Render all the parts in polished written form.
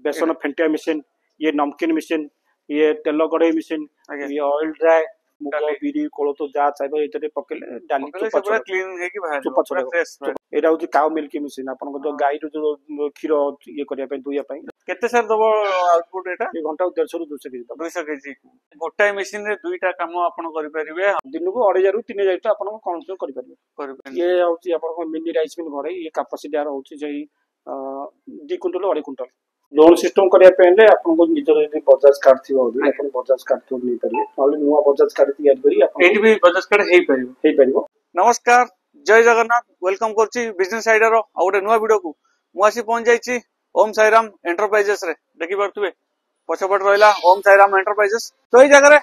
बेसन फेंटिया मशीन, ये नमकीन मशीन, ये तेल कड़े मशीन, ये ऑयल ड्राई मुग बिरी कोलथ जहाँ चाहिए ये पकेले डाली चोपा चोपा एटा होची काउ मिल्क मशीन आपन जो गाई जो क्षीर ये करिया पे दुइया पे केते सर दबो आउटपुट एटा ये घंटा 150 रु 200 केजी 200 केजी गोटाय मशीन रे दुईटा काम आपण करि परिबे दिन को 2500 रु 3000 तो आपन कंट्रोल करि परिबे ये होची आपन मिनी राइस मिल घरे ये कैपेसिटी आर होची जई 2 क्विंटल 2.5 क्विंटल लोन सिस्टम करिया पे आपन को निजर यदि बजाज कार्ड थिबो आपन बजाज कार्ड तो नै परिबे नले नुवा बजाज कार्ड तैयार करी आपन एटी भी बजाज कार्ड हेई परिबो नमस्कार जय जगन्नाथ वेलकम करछि बिजनेस आइडिया रो आ गोटे नुवा वीडियो को मु आसी पहुंच जाईछि ओम साईराम एंटरप्राइजेस रे देखि परथुबे पछपट रहला ओम साईराम एंटरप्राइजेस तो एई जगह रे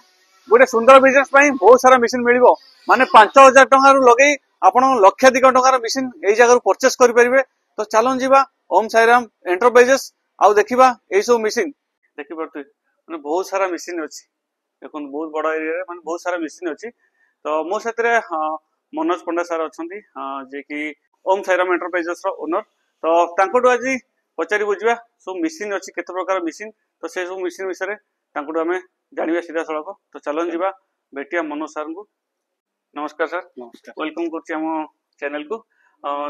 गोटे सुंदर बिजनेस पई बहुत सारा मशीन मिलिबो माने 5000 टका रु लगेई आपण लक्षाधिक टका रो मशीन एई जगह रु परचेस करि परिबे तो चलन जीवा ओम साईराम एंटरप्राइजेस आउ देखिबा एई सब मशीन देखि परथुबे माने बहुत सारा मशीन अछि देखन बहुत बड़ा एरिया रे माने बहुत सारा मशीन अछि तो मो सेतरे मनोज पंडा सर अछंती जे कि ओम साईराम एंटरप्राइजेस रो ओनर तो तांकोटो आज पचारि बुझिबा सब मशीन अछि केते प्रकार मशीन तो से सब मशीन विषय तांकोटो हमें जानिबा सीधा सड़क तो चलन जीवा बेटिया मनोज सर को नमस्कार सर नमस्कार वेलकम करछि हम चैनल को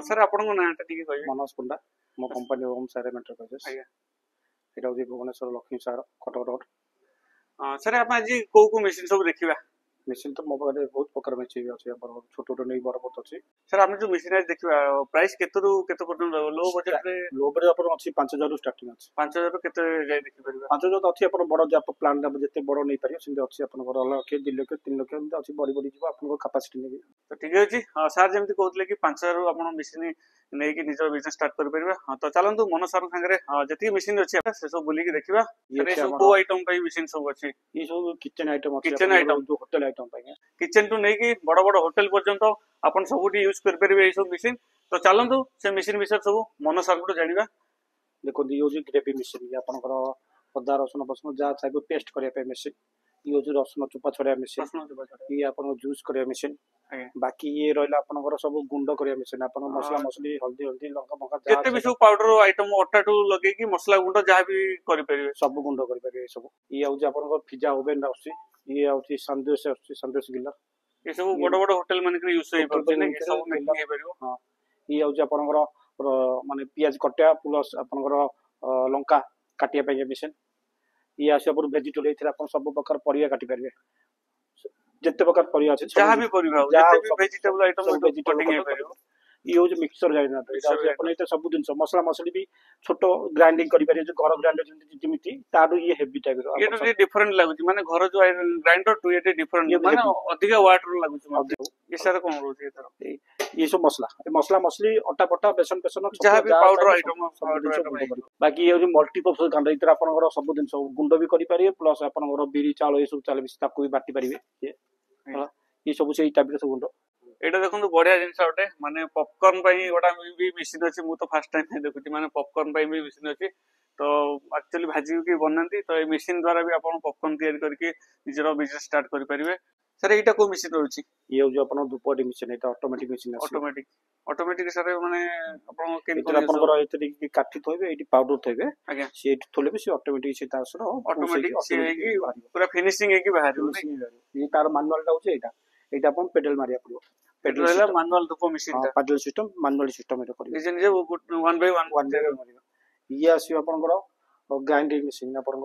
सर आपन को नाटा टिके कहबे मनोज पंडा मो कंपनी ओम साईराम एंटरप्राइजेस आया एटा होची भुवनेश्वर लक्ष्मी सार कटक रोड सर आप आज को मशीन सब देखिबा मशीन तो मोबाइल बहुत प्रकार मशीन अछि अपन छोट छोट नै बड़ बहुत अछि सर हमने जो मशीन आज देखिबा प्राइस केतरु केते पर्यंत लो बजट रे लो बजट अपन अछि 5000 रु स्टार्टिंग अछि 5000 रु केते जाय देखि परबा 5000 तो अछि अपन बड़ जाप प्लान जते बड़ नै पारियो सिंदे अछि अपन घर लाख 2 लाख 3 लाख एंत अछि बड़ी बड़ी जीवा अपन कैपेसिटी नै तो ठीक अछि सर जेमति कहतले कि 5000 रु अपन मशीन नै कि निजर बिजनेस स्टार्ट कर परबा तो चलंतु मन सर संगरे जति मशीन अछि से सब बुली के देखिबा ये सब को आइटम पई मशीन सब अछि ये सब किचन आइटम अछि किचन आइटम जो होटल आइटम पई किचन टू नै कि बड़ बड़ होटल पर्यंत अपन सबुटी यूज कर परबे ए सब मशीन तो चलंतु से मशीन विषय सब मन सर को जानिबा देखो दियो जे ग्रेवी मशीन ये अपन अदा रसुन बसन जा चाहिए पेस्ट करिया पे मशीन ये जो रसुन चोपा छड़िया मशीन ये अपन जूस करिया मशीन बाकी ये रहला अपन सब गुंड करिया मशीन अपन मसला मसली हल्दी हल्दी लंका मका जते भी सब पाउडर आइटम अट्टा टू लगे कि मसला गुंड जहा भी करि परिबे सब गुंड करि परिबे सब ये आउ जे अपन पिज्जा ओवन आउसी ये आउची संदेश गिला ये सब बड़ बड़ होटल माने के यूज होई परते ने सब मेकिंग हे परिबो हां ये आउ जे अपन माने पियाज कटिया प्लस अपन लंका काटिया पे मशीन ये आसे अपन वेजिटेबल एथरा अपन सब प्रकार परिया काटि परिबे जत्ते प्रकार परिया अछि जहां भी परिबा जत्ते भी वेजिटेबल आइटम कटिंग हे परिबो ये जो मिक्सर जाय ना एटा अपन एते सब दिन मसला मसली भी छोटो ग्राइंडिंग करि परिबे जो घर ग्राइंडर जेमिति ताडो ये हेवी टाइप रो ये तो डिफरेंट लागुची माने घर जो ग्राइंडर टू ये डिफरेंट माने अधिक वाट रो लागुची ये सारा कोन रोची एतर ये सब मसला मसली अट्टा पट्टा बेसन जहां भी पाउडर आइटम बाकी ये जो मल्टीपर्पस ग्राइंडर इतर आपन सब दिन सब गुंड भी करि परिबे प्लस आपन बिरी चावल ये सब चाले ताको भी बाटी परिबे ये सब से टाइप रो सब गुंड एटा देखंतु बढ़िया जिंस आटे माने पॉपकॉर्न पई गोटा भी मशीन अछि मु तो फर्स्ट टाइम देखुची माने पॉपकॉर्न पई भी मशीन अछि तो एक्चुअली भाजी की बनांती तो ए मशीन द्वारा भी आपण पॉपकॉर्न तैयार करके निजरो बिजनेस स्टार्ट करि परिबे सर एटा को मशीन रहउची ये जो आपण दुपटी मशीन एटा ऑटोमेटिक मशीन अछि ऑटोमेटिक सर माने आपण केन आपण एतरी की काठी थोइबे एटी पाउडर थोइबे आज्ञा से थोले भी से ऑटोमेटिक से तासर ऑटोमेटिक से की पूरा फिनिशिंग है की बाहर ये तार मैनुअल टा होचे एटा अपन पेडल मारिया पड़ो पेडल वाला मैनुअल धूप मशीन ता पेडल सिस्टम मैनुअल सिस्टम एटा करियो निजे निजे 1 बाय 1 ये आसी अपन ग्राइंडिंग मशीन अपन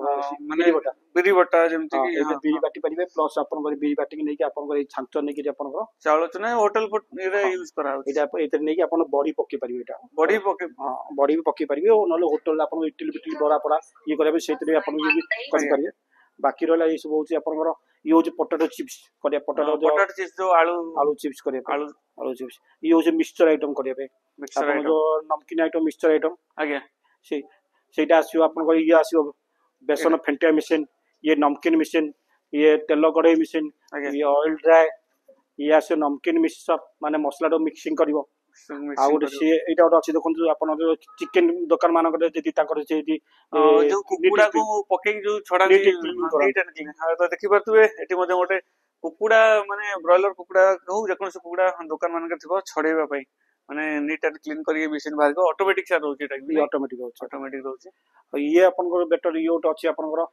माने बिरी बटा जेमति कि ये बिरी बाटी परिबे प्लस अपन बिरी बाटी नै कि अपन छांचो नै कि अपन चावल चने होटल रे यूज करा एटा एतर नै कि अपन बॉडी पक्के परिबे एटा बॉडी पक्के बॉडी भी पक्के परिबे ओ नले होटल अपन इटली बिटली बड़ा पड़ा ये करबे सेतरे अपन भी करि परिबे बाकी रहला ये सब होची अपन ये जो पोटैटो चिप्स करिया पोटैटो चिप्स जो आलू चिप्स करिया आलू चिप्स ये जो मिक्सचर आइटम करिया पे अपन जो नमकीन आइटम मिक्सचर आइटम आज्ञा सेटा आसीयो अपन ये आसीयो बेसन फेंटिया मशीन ये नमकीन मशीन ये तेल कड़े मशीन ये ऑयल ड्राई ये आसीयो नमकीन मिक्सचर माने मसला तो मिक्सिंग करिवो आ गोटे सी एटा गोटे अछि देखन अपन चिकन दुकान मानक जदी ताकर से जो कुकुड़ा को पके जो छडा तो देखि परतुबे एटी मध्ये गोटे कुकुड़ा माने ब्रॉयलर कुकुड़ा कहू जकोन से कुकुड़ा दुकान मानक थिबो छडेबा पई माने नीट एंड क्लीन करके मशीन बाहर को ऑटोमेटिक सर रोची एटा ये ऑटोमेटिक होछ ऑटोमेटिक रोची ये आपनकर बेटर ये ओट अछि आपनकर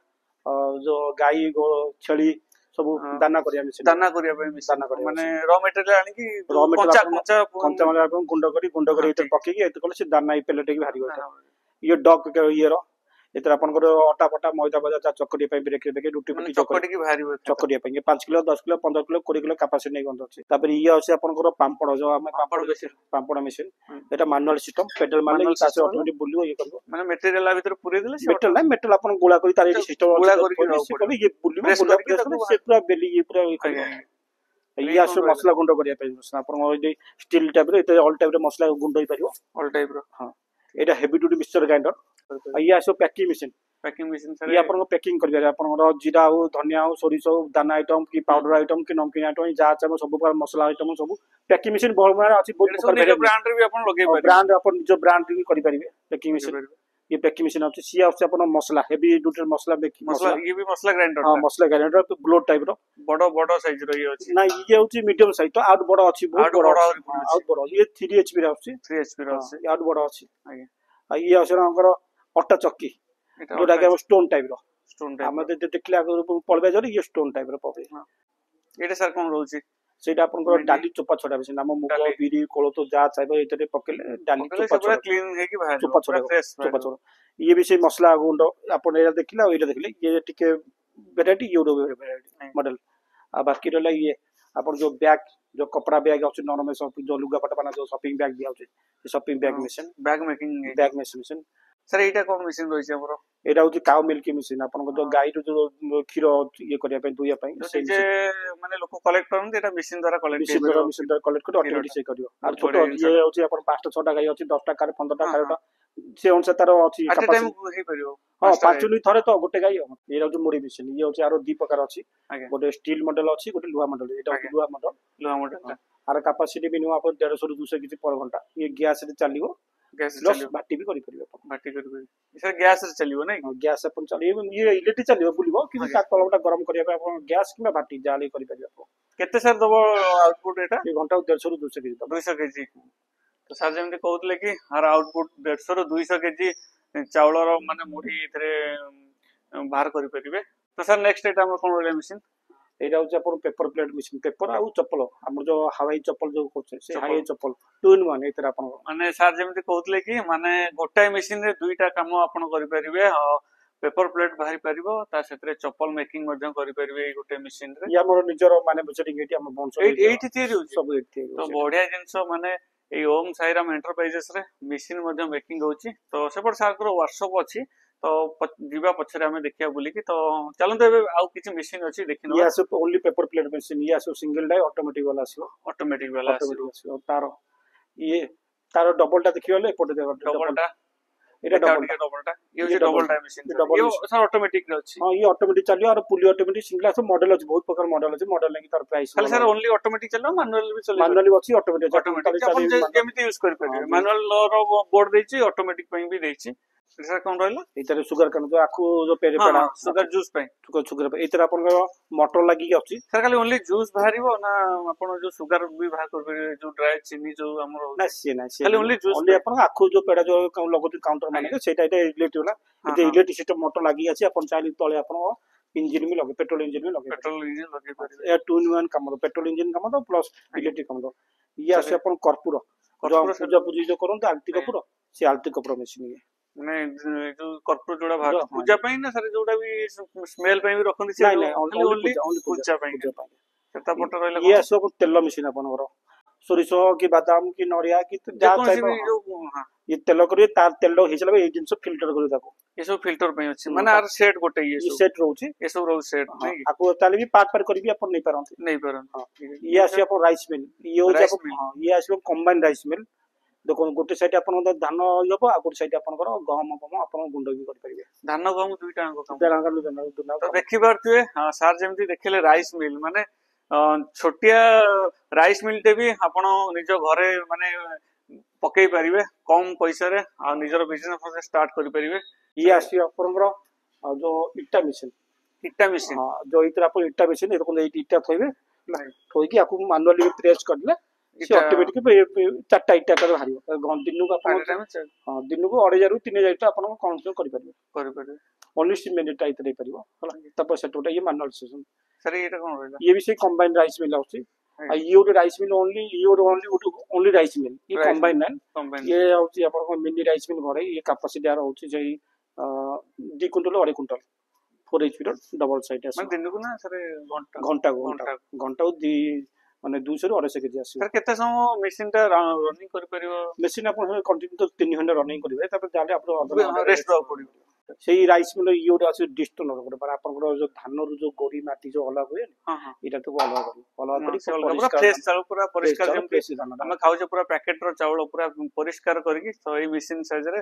जो गाई गो छेली सब दाना करिया मशीन दाना करिया पे मशीन दाना करिया माने रॉ मटेरियल आनी कि रॉ कच्चा मटेरियल कच्चा कंचा माल आपन गुंड करी इते पक्की के इते कले से दाना पेलेट के भारी होता ये डॉग के ये रो इतर आपनकर आटा पटा मैदा बजा चकरी पे ब्रेक पे रुटी पुटी चकड़ी की भारी होता चकरी पे 5 kilo 10 kilo 15 kilo 20 kilo capacity नै गंद अछि तापर ये अछि आपनकर पांपड़ जो हम पांपड़ मशीन एटा मैनुअल सिस्टम पेडल मारले ई कासे ऑटोमेटिक बुलियो ये करबो माने मटेरियल आ भीतर पुरे देले मेटल नै मेटल आपन गोला करी तार सिस्टम गोला करी से ये बुलियो गोला से पूरा बेली ये पूरा ये आसो मसला गुंड करिया पे आपन ओइ स्टील टाइप रे इते ऑल टाइप रे मसला गुंड होई परियो ऑल टाइप रो हां एटा हेवी ड्यूटी मिक्सचर ग्राइंडर ये आसो पैकिंग मशीन सर ये आपन पैकिंग कर दिया आपन जीरा हो धनिया हो सोरिस हो दाना आइटम की पाउडर आइटम की नमकीन आइटम जा चाहे सब प्रकार मसला आइटम सब पैकिंग मशीन बहुत माने अछि बहुत प्रकार ब्रांड रे भी अपन लगे पारे ब्रांड अपन जो ब्रांड भी करि परिबे पैकिंग मशीन ये पैकिंग मशीन अछि सी अछि अपन मसला हेवी ड्यूटी मसला बेकिंग मसला ये भी मसला ग्राइंडर हां मसला ग्राइंडर तो ग्लोड टाइप रो बड़ो साइज रो ये अछि ना ये होछि मीडियम साइज तो आउट बड़ो अछि बहुत बड़ो ये 3 एचपी रो अछि 3 एचपी रो अछि आउट बड़ो अछि आगे ये अछि हमर अट्टा चक्की जोटा के स्टोन टाइप रो हम देखले आगु पळबे जरी ये स्टोन टाइप रो पबे एटा सर कोन रहउछि सेटा आपन डाली चोपा छोड़ा बेसी नाम मुग बिरी कोळथ जा चाइबो एतरे पकेले डाली चोपा छोड़ा क्लीन है कि बाहर चोपा छोड़ा फ्रेश चोपा छोड़ा ये भी से मसला गुंड आपन एरा देखिला ओइला देखले ये टिके वैरायटी यूरो वैरायटी मॉडल आ बाकी रहला ये आपन जो बैग जो कपड़ा बैग अछि नॉर्मल सब जो लुगा पटा बना जो शॉपिंग बैग दिया होचे shopping bag machine bag machine sir एटा कोन मशीन रहि छै हमरो एटा होची काउ मिल्क मशीन आपन जो गाई जो खीरो ये करिया पे दुया पे से जे माने लोक कलेक्ट करन एटा मशीन द्वारा कलेक्ट कर ऑटोमेटिक से करियो और छोटो ये होची आपन 5 टा 6 टा गाई अछि 10 टा कार 15 टा कार से अनुसार तार अछि एट टाइम हे परियो हां पांच नी थरे तो गोटे गाई ये होची मुड़ी मशीन ये होची आरो दी प्रकार अछि गोटे स्टील मॉडल अछि गोटे लुहा model Etah लुहा model are capacity minimum आपन 150 ରୁ 200 किछि पर घंटा ये गैस रे चलियो गैस चलियो बाटी भी करि परियो बाटी करि सर गैस रे चलियो नै गैस अपन चलियो ये इलेक्ट्रिक चलियो बुलिबो कि ता तलबटा गरम करिया पे आपन गैस किबा बाटी जाले करि परियो केते सर दबो आउटपुट एटा ये घंटा 150 ରୁ 200 केजी 200 केजी तो सर जेमते कहउतले कि हर आउटपुट 150 ରୁ 200 केजी चावलर माने मुठी इथरे बाहर करि परिबे तो सर नेक्स्ट एटा हम कोन रोले मशीन एटा होचे अपन पेपर प्लेट मशीन पेपर आ चप्पल हमर जो हवाई चप्पल जो कोचे से हवाई चप्पल टू इन वन एतरा अपन माने सर जेमते कहउतले कि माने गोटाय मशीन रे दुईटा काम अपन करि परिबे पेपर प्लेट बाहरी परिबो ता सेतरे चप्पल मेकिंग मध्यम करि परिबे गोटे मशीन रे या मोर निजरो माने बुचरिंग एटी हम बोनसो एटी थियरी सब एटी तो बढ़िया जिंसो माने ए Om Sairam enterprises ray machine मध्यम मेकिंग होची तो सेपर सर को वर्कशॉप अछि तो जीवा पछरे हमें देखिया बोली कि तो चलन तो आउ किछि मशीन अछि देखिनो ये आसो ओनली पेपर प्लेट मशीन ये आसो सिंगल डाई ऑटोमेटिक वाला आसो आसो तारो डबल टा देखियोले एपोटे डबल टा एटा डबल टा ये होची डबल टा मशीन ये सर ऑटोमेटिक रे अछि हां ये ऑटोमेटिक चलियो और फुली ऑटोमेटिक सिंगल आसो मॉडल अछि बहुत प्रकार मॉडल अछि मॉडल लागि तार प्राइस खाली सर ओनली ऑटोमेटिक चलो मैनुअल भी चलो मैनुअल अछि ऑटोमेटिक अपन जेमिति यूज कर परिबे मैनुअल रो बोर्ड देछि ऑटोमेटिक पई भी देछि सर कोन रहला इतरे शुगर कन जो आखु जो पेरे पेडा शुगर जूस पई शुगर पे इतरे अपन मोटर लागि के अछि सर खाली ओनली जूस बाहरिबो ना अपन जो शुगर भी बाहर कर जो ड्राई चीनी जो हमर ना से खाली ओनली जूस ओनली अपन आखु जो पेडा जो लगत काउंटर माने सेटा इते इलेक्ट्रिक वाला इते इलेक्ट्रिक सिस्टम मोटर लागि अछि अपन चाली तळे अपन इंजन में लगे पेट्रोल इंजन लगे परिबे टू इन वन काम पेट्रोल इंजन काम तो प्लस इलेक्ट्रिक काम तो ये आसे अपन कर्पूर जो पूजा पूजी जो करन आलती कपूर से आलती कपूर मशीन ये माने जो कर्पूर जोड़ा बाहर पूजा पई ना सर जोड़ा भी स्मेल पई भी रखन से ओनली पूजा पई सेटा पट रहले ये सब तेल मशीन आपनकर सोरिसो की बादाम की नरिया की जा चाहे ये तेल करिए तार तेल हिसला ए जिंस फिल्टर करि दाको ये सब फिल्टर पई अछि माने आर सेट गोटे ये सेट रहउची ये सब रहउ सेट नै आको ताले भी पार्ट पर करबी अपन नै परंती हां ये आसी अपन राइस मिल ये हो जा हां ये आसी कंबाइन राइस मिल देखो गोटे साइड अपन धान यबो आ गोटे साइड अपन गहम गहम अपन गुंड भी कर परिबे धान गहम दुईटा तो देखि परथुए हां सर जेमति देखले राइस मिल माने छोटिया राइस मिल टे भी आपण निजो घरे माने पकई परिबे कम पैसा रे आ निजर बिजनेस स्टार्ट करि परिबे ये आसी आपनकर जो इट्टा मशीन हां जो इतरा अपन इट्टा मशीन देखो इट्टा थोइबे थोइ कि आकु मैनुअली प्रेस करले ସେ ଅଟୋମେଟିକ 4ଟା ଇଟା କରି ବାହାରିବ ଦିନକୁ ଆପଣ ହଁ ଦିନକୁ 2,500 ରୁ 3,000 ଇଟା ଆପଣ କନଜ୍ୟୁମ କରିପାରିବେ ଓନ୍ଲି ସିମେଣ୍ଟ ଇଟା ଏଥିରେ ହେଇପାରିବ ହେଲା ତାପରେ ସେଟା ଗୋଟେ ଇଏ ମାନୁଆଲ ସିଷ୍ଟମ सर ये कौन रहला ये भी से कंबाइंड राइस मिल आउची आ ये ଗୋଟେ rice mill only rice mill ये कंबाइंड ना ये आउची आपण मिनी राइस मिल घरे ये कैपेसिटी आर होची जे 2 क्विंटल 2.5 क्विंटल 4 एचपी रो डबल साइड आसी दिन को ना सर घंटा दी माने 200 ରୁ 250 केजी आसी सर केते समय मशीन टा रनिंग कर परियो मशीन आपण कंटिन्यू तो 3 घंटा रनिंग करिवे तापर जाले आपण रेस्ट दो पड़ियो सेही राइस मिल ये ଗୋଟେ ଅଛି डिस्टोनर ଗୋଟେ पर आपनकर जो धान रो जो गोड़ी माटी जो अलग हुए हां हां एटा तो अलग करी पूरा फ्रेश चावल पूरा परिष्कार हम खाउ जे पूरा पैकेट रो चावल पूरा परिष्कार करके तो ए मशीन साइज रे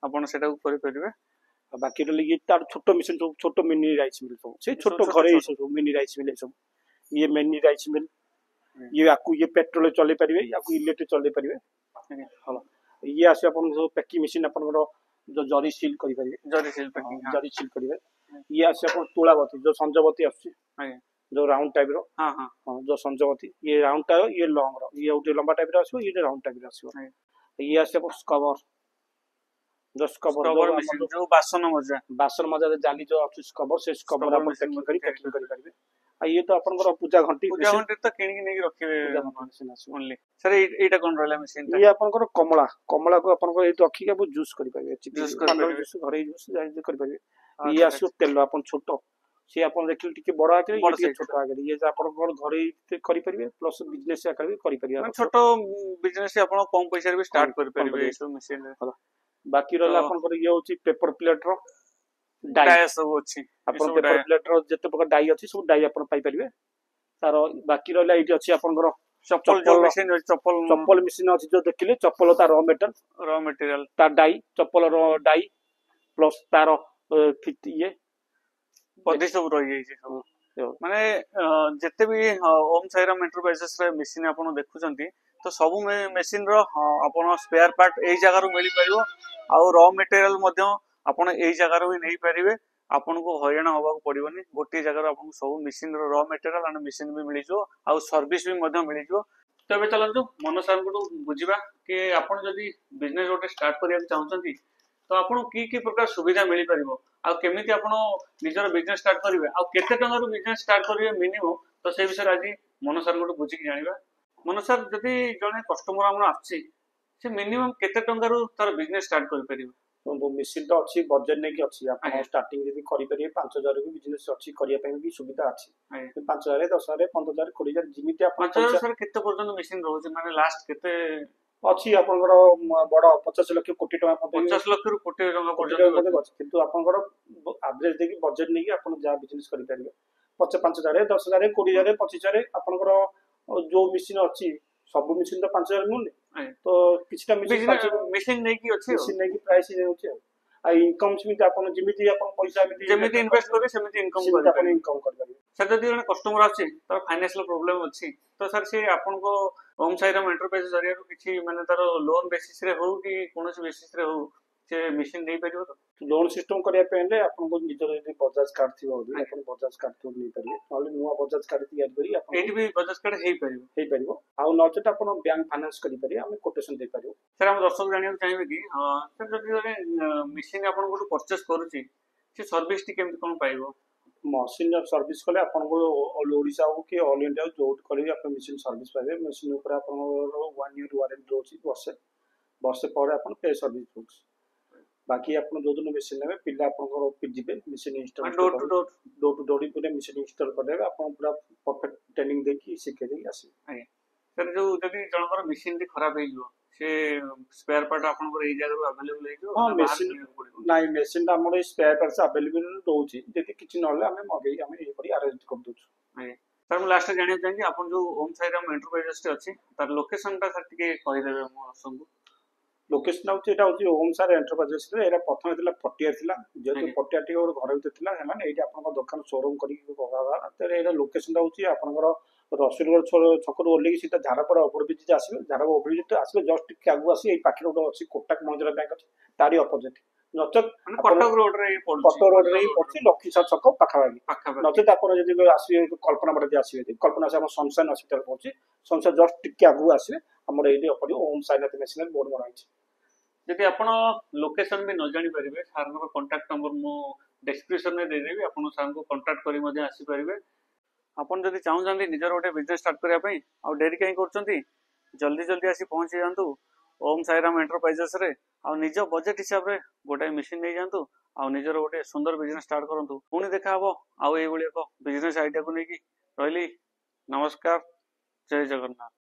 आपण सेटा को करि परिबे बाकी रो ये तार छोटो मशीन सब छोटो मिनी राइस मिल सब से छोटो घरे सब मिनी राइस मिल सब ये मिनी राइस मिल ये आकु ये पेट्रोल चले परिबे आकु इलेक्ट्रिक चले परिबे हां ये आसे अपन जो पैकिंग मशीन अपन जो जरी सील करि परिबे जरी सील करिवे ये आसे अपन तुलावती जो संजवती आसी जो राउंड टाइप रो हां हां जो संजवती ये राउंड टाइप ये लॉन्ग रो ये उटे लंबा टाइप रो आसो ये राउंड टाइप रो आसो ये आसे अपन स्कवर जो स्कवर मशीन जो बासन मजा जाली जो आसी स्कवर से स्कवर अपन पैकिंग करि परिबे आ ये तो अपन पूजा घंटी तो किणी नहीं रखिबे ओनली सर एटा कोन रहला मशीन ये अपन कमला को अपन को एतो रखी के जूस करि परिबे जूस घरे जूस जाई करि परिबे ये आसो तेल अपन छोटो से अपन देखिल टिके बड़ा आके ये छोटो आके ये अपन कोन घरे करि परिबे प्लस बिजनेस आकर भी करि परिबे छोटो बिजनेस अपन कम पैसा रे भी स्टार्ट करि परिबे सब मशीन बाकी रहला अपन को ये होची पेपर प्लेट रो डाई सब अछि अपन पेपर प्लेट रो जते प्रकार डाई अछि सब डाई अपन पाई परिबे तार बाकी रहला एटी अछि अपन को चप्पल जो मशीन चप्पल मशीन अछि जो देखिले चप्पल तार रॉ मटेरियल तार डाई चप्पल रो डाई प्लस तार फिट ये बडी सब रही जाई छै सब माने जते भी Om Sairam enterprises ray machine आपण देखुचंती तो सब मशीन रो आपण स्पेयर पार्ट एई जगह रो मिली परिबो आ रॉ मटेरियल मध्ये आपण एई जगह रो भी नहीं परिबे आपन को हयराण होबा को पड़िबोनी गोटे जगह आपन सब मशीन रो रॉ मटेरियल एंड मशीन भी मिली जो आ सर्विस भी मध्ये मिली जो तबे चलंतु मन सर को बुझिबा कि आपन जदी बिजनेस गोटे स्टार्ट करिया चाहउचंती तो आपन की प्रकार सुविधा मिली परिबो आ केमिति आपन निजर बिजनेस स्टार्ट करिवे आ केते टंगा रो बिजनेस स्टार्ट करिवे मिनिमम तो से विषय आज मन सर को बुझी कि जानिबा मन सर जदी जने कस्टमर हमन आछि से मिनिमम केते टंगा रो तार बिजनेस स्टार्ट करि परिबो तो मशीन तो अच्छी बजेट नहीं कि अच्छी आप स्टार्टिंग यदि करि परिए 5,000 भी बिजनेस अच्छी करिया पे भी सुविधा अच्छी 5,000 10,000 15,000 20,000 जिमिति आप 5,000 सर केते पर्यंत मशीन रहउछ माने लास्ट केते अच्छी आपनकर बड़ 50 लाख कोटी टका 50 लाख रु कोटी टका पर्यंत अछि किंतु आपनकर एवरेज देखि बजेट नहीं कि आपन जा बिजनेस करि परिए 5,000 10,000 20,000 25,000 आपनकर जो मशीन अछि सब मशीन तो 5,000 मिलने तो किछटा मशीन नहीं की अछि मशीन नहीं की प्राइस ही होछि आ इनकम समिति आपन जिमिति आपन पैसा जेमिति इन्वेस्ट करे सेमिति इनकम कर आपन इनकम कर परिए सर जदि जने कस्टमर अछि तर फाइनेंशियल प्रॉब्लम अछि तो सर से आपन को ओम साईराम एंटरप्राइज जरिया रो किछि माने तार लोन बेसिस रे हो कि कोनोसी बेसिस रे हो से मशीन दे परियो तो लोन सिस्टम करिया पेले आपन को निजर यदि बजाज कार्ड थिबो आपन बजाज कार्ड तो नहीं परिए नले नुवा बजाज कार्ड तैयार करी आपन एटी भी बजाज कार्ड हे परियो आ नचेत आपन बैंक फाइनेंस करि परिए हम कोटेशन दे परियो सर हम दर्शक जानिया चाहिबे कि सर जदि जने मशीन आपन को परचेस करूची से सर्विस टी केमति कोन पाइबो मशीन जब सर्विस कले आपन को ऑल ओडिसा हो कि ऑल इंडिया जोट करी आपन मशीन सर्विस पाइबे मशीन ऊपर आपन 1 ईयर वारंटी रोची वर्षे पर आपन पे सर्विस होक्स बाकी आपन जो दिन मशीन लेबे पिला आपन को जिबे machine install door to door पूरा मशीन इंस्टॉल कर देबे आपन पूरा परफेक्ट ट्रेनिंग देकी सिखे देई आसी सर जो जदी जनकर मशीन टी खराब हे जो से स्पेयर पार्ट आपन को एई जगह अवेलेबल हे जो हां मशीन नाही मशीन हमर स्पेयर पार्ट्स अवेलेबल दोची जदी किछि नले हमें मगेई हमें ए करी अरेंज कर दोछु सर मैं लास्ट जानिया चाहिए आपन जो ओम साईराम एंटरप्राइजेस टे अछि तार लोकेशन ता सर टिके कहि देबे मो संगु लोकेशन आउची एटा होची ओम सार एंटरप्राइजेस रे एरा प्रथम एतला पटिया थिला जेतु पटिया टी और घर भीतर थिला हेमान एटा आपन दुकान शोरूम करी बगावा तर एरा लोकेशन होची आपन रसुलगढ़ छकरू ओल्लेकी सीधा झारापड़ा ओवरब्रिज आसबे झारा ओवरब्रिज आसबे जस्ट टिके आगु आसी एई पाखरे गोटे अछि कोटक महिंद्रा बैंक अछि तारी अपोजिट ନଚେତ ମାନେ କଟକ ରୋଡ ରେ ପଡୁଛି କଟକ ରୋଡରେ ହିଁ ପଡୁଛି ଲକ୍ଷ୍ମୀସାର ଛକ ପାଖାପାଖି। ପାଖାପାଖି ନଚେତ ଆପଣ ଯଦି ଆସିବେ କଳ୍ପନା ବାଟ ଦେଇ ଆସିବେ କଳ୍ପନା ସେ ଆମ ସନସାଇନ୍ ହସ୍ପିଟାଲ ପଡୁଛି ସନସାଇନ୍ ଜଷ୍ଟ ଟିକେ ଆଗକୁ ଆସିବେ ଆମର ଏଇଠି ପଡିବ ଓମ୍ ସାଇନାଥ ମେସିନାରୀ ବୋର୍ଡ ମରା ହେଇଛି। ଯଦି ଆପଣ ଲୋକେସନ ବି ନ ଜାଣି ପାରିବେ ସାରଙ୍କର କଣ୍ଟାକ୍ଟ ନମ୍ବର ମୁଁ ଡେସ୍କ୍ରିପସନ ରେ ଦେଇଦେବି ଆପଣ ସାରଙ୍କୁ କଣ୍ଟାକ୍ଟ କରି ମଧ୍ୟ ଆସିପାରିବେ। ଆପଣ ଯଦି ଚାହୁଁଛନ୍ତି ନିଜର ଗୋଟେ ବିଜନେସ୍ ଷ୍ଟାର୍ଟ କରିବା ପାଇଁ ଆଉ ଡେରି କାହିଁ କରୁଛନ୍ତି ଜଲ୍ଦି ଜଲ୍ଦି ଆସି ପହଞ୍ଚି ଯାଆନ୍ତୁ ଓମ୍ ସାଇରାମ ଏଣ୍ଟରପ୍ରାଇଜେସ୍ ରେ ଆଉ ନିଜ ବଜେଟ୍ ହିସାବରେ ଗୋଟାଏ ମେସିନ୍ ନେଇଯାଆନ୍ତୁ ଆଉ ନିଜର ଗୋଟେ ସୁନ୍ଦର ବିଜନେସ୍ ଷ୍ଟାର୍ଟ କରନ୍ତୁ। ପୁଣି ଦେଖା ହବ ଆଉ ଏଇଭଳି ଏକ ବିଜନେସ୍ ଆଇଡିଆକୁ ନେଇକି। ରହିଲି ନମସ୍କାର ଜୟ ଜଗନ୍ନାଥ।